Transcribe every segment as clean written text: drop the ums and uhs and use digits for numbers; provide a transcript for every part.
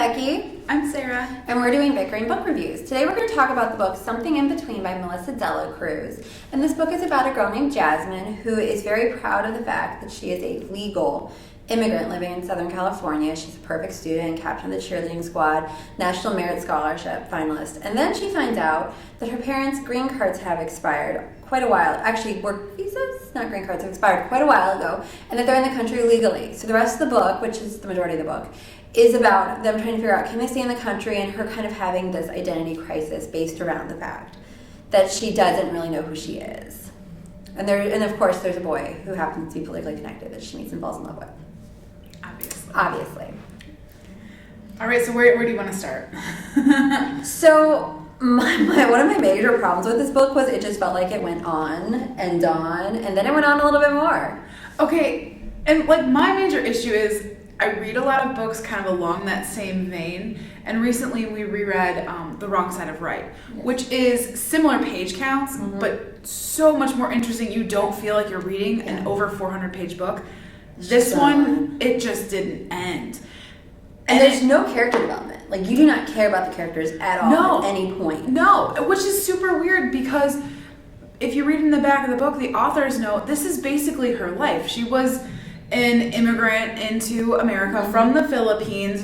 Becky. I'm Sarah. And we're doing Bickering Book Reviews. Today we're going to talk about the book Something in Between by Melissa Cruz. And this book is about a girl named Jasmine who is very proud of the fact that she is a legal immigrant living in Southern California. She's a perfect student, captain of the cheerleading squad, National Merit Scholarship finalist. And then she finds out that her parents' green cards have expired quite a while. Actually, work visas, not green cards, have expired quite a while ago, and that they're in the country legally. So the rest of the book, which is the majority of the book, is about them trying to figure out, can they stay in the country, and her kind of having this identity crisis based around the fact that she doesn't really know who she is. And of course, there's a boy who happens to be politically connected that she meets and falls in love with. Obviously. All right, so where do you want to start? So one of my major problems with this book was it just felt like it went on, and then it went on a little bit more. Okay, and like my major issue is I read a lot of books kind of along that same vein, and recently we reread The Wrong Side of Right, which is similar page counts, but so much more interesting. You don't feel like you're reading an over 400-page book. This one, it just didn't end. And there's no character development. Like, you do not care about the characters at all at any point. No, which is super weird because if you read in the back of the book, the authors note this is basically her life. She was an immigrant into America from the Philippines.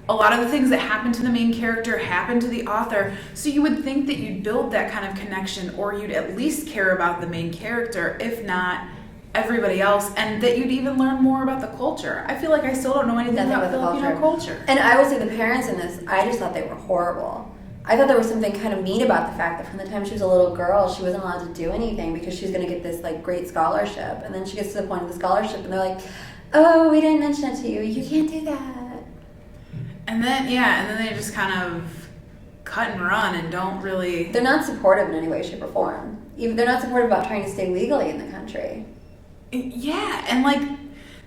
A lot of the things that happened to the main character happened to the author. So you would think that you'd build that kind of connection, or you'd at least care about the main character, if not everybody else, and that you'd even learn more about the culture. I feel like I still don't know anything about Filipino culture. And I will say the parents in this, I just thought they were horrible. I thought there was something kind of mean about the fact that from the time she was a little girl, she wasn't allowed to do anything because she was going to get this like great scholarship. And then she gets to the point of the scholarship and they're like, oh, we didn't mention it to you. You can't do that. And then they just kind of cut and run and don't really... They're not supportive in any way, shape, or form. Even they're not supportive about trying to stay legally in the country. Yeah, and like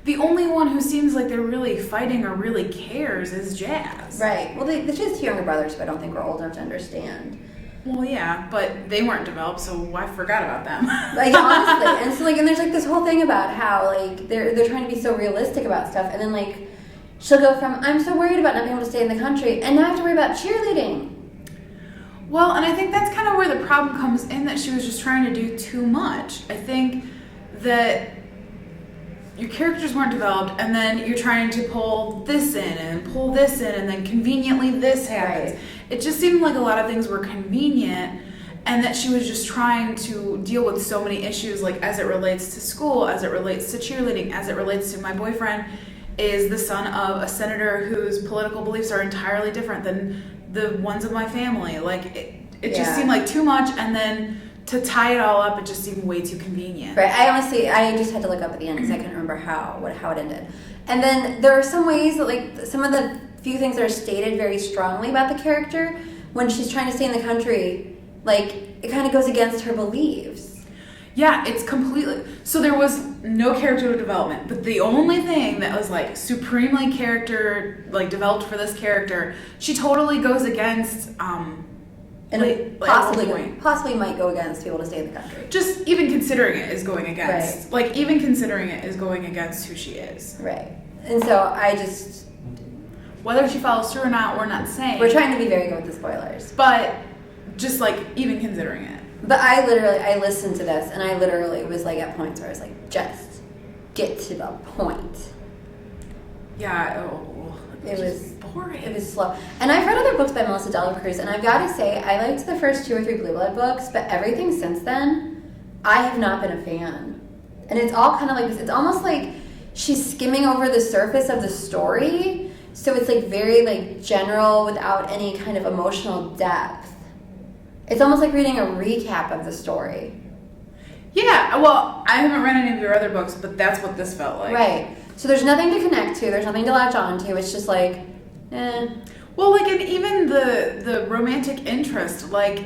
the only one who seems like they're really fighting or really cares is Jazz. Right. Well, she has two younger brothers who I don't think were old enough to understand. Well, yeah, but they weren't developed, so I forgot about them. Like, honestly. And there's like this whole thing about how like they're trying to be so realistic about stuff, and then like she'll go from I'm so worried about not being able to stay in the country, and now I have to worry about cheerleading. Well, and I think that's kind of where the problem comes in, that she was just trying to do too much. I think that your characters weren't developed, and then you're trying to pull this in and pull this in, and then conveniently this happens. Right. It just seemed like a lot of things were convenient, and that she was just trying to deal with so many issues, like as it relates to school, as it relates to cheerleading, as it relates to my boyfriend is the son of a senator whose political beliefs are entirely different than the ones of my family. Like it just seemed like too much, and then to tie it all up, it just seemed way too convenient. Right. I just had to look up at the end because I couldn't remember how it ended. And then there are some ways that, like, some of the few things that are stated very strongly about the character when she's trying to stay in the country, like, it kind of goes against her beliefs. Yeah, it's completely... So there was no character development, but the only thing that was, like, supremely character, like, developed for this character, she totally goes against... And possibly might go against people to stay in the country. Just even considering it is going against. Right. Like, even considering it is going against who she is. Right. And so I just... Whether she follows through or not, we're not saying. We're trying to be very good with the spoilers. But just, like, even considering it. But I listened to this, and I literally was, like, at points where I was like, just get to the point. Yeah, It was boring. It was slow. And I've read other books by Melissa Cruz, and I've got to say, I liked the first 2 or 3 Blue Blood books, but everything since then, I have not been a fan. And it's all kind of like this. It's almost like she's skimming over the surface of the story, so it's like very like general without any kind of emotional depth. It's almost like reading a recap of the story. Yeah, well, I haven't read any of your other books, but that's what this felt like. Right. So there's nothing to connect to. There's nothing to latch on to. It's just like, eh. Well, like, and even the romantic interest, like,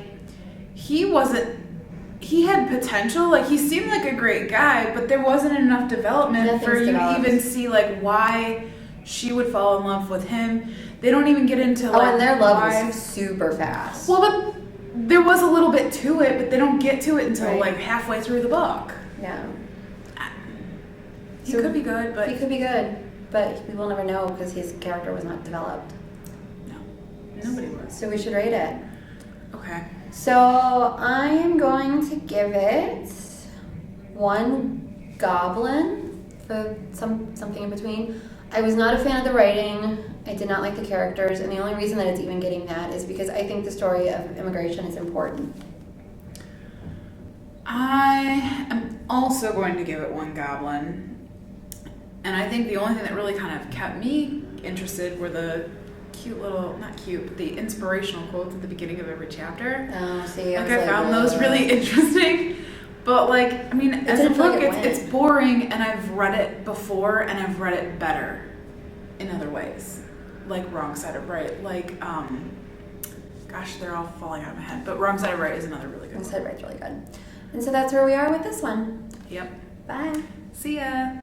he had potential. Like, he seemed like a great guy, but there wasn't enough development for you to even see, like, why she would fall in love with him. They don't even get into, like, and their love was super fast. Well, but there was a little bit to it, but they don't get to it until, like, halfway through the book. Yeah. He could be good, but... He could be good, but we will never know because his character was not developed. Nobody was. So we should rate it. Okay. So I'm going to give it 1 goblin for something in between. I was not a fan of the writing. I did not like the characters, and the only reason that it's even getting that is because I think the story of immigration is important. I am also going to give it 1 goblin. And I think the only thing that really kind of kept me interested were the cute little, not cute, but the inspirational quotes at the beginning of every chapter. Oh, see, I found those really interesting. But like, I mean, as a book, it's boring, and I've read it before, and I've read it better in other ways. Like Wrong Side of Right. Like, gosh, they're all falling out of my head. But Wrong Side of Right is another really good one. Wrong Side of Right's really good. And so that's where we are with this one. Yep. Bye. See ya.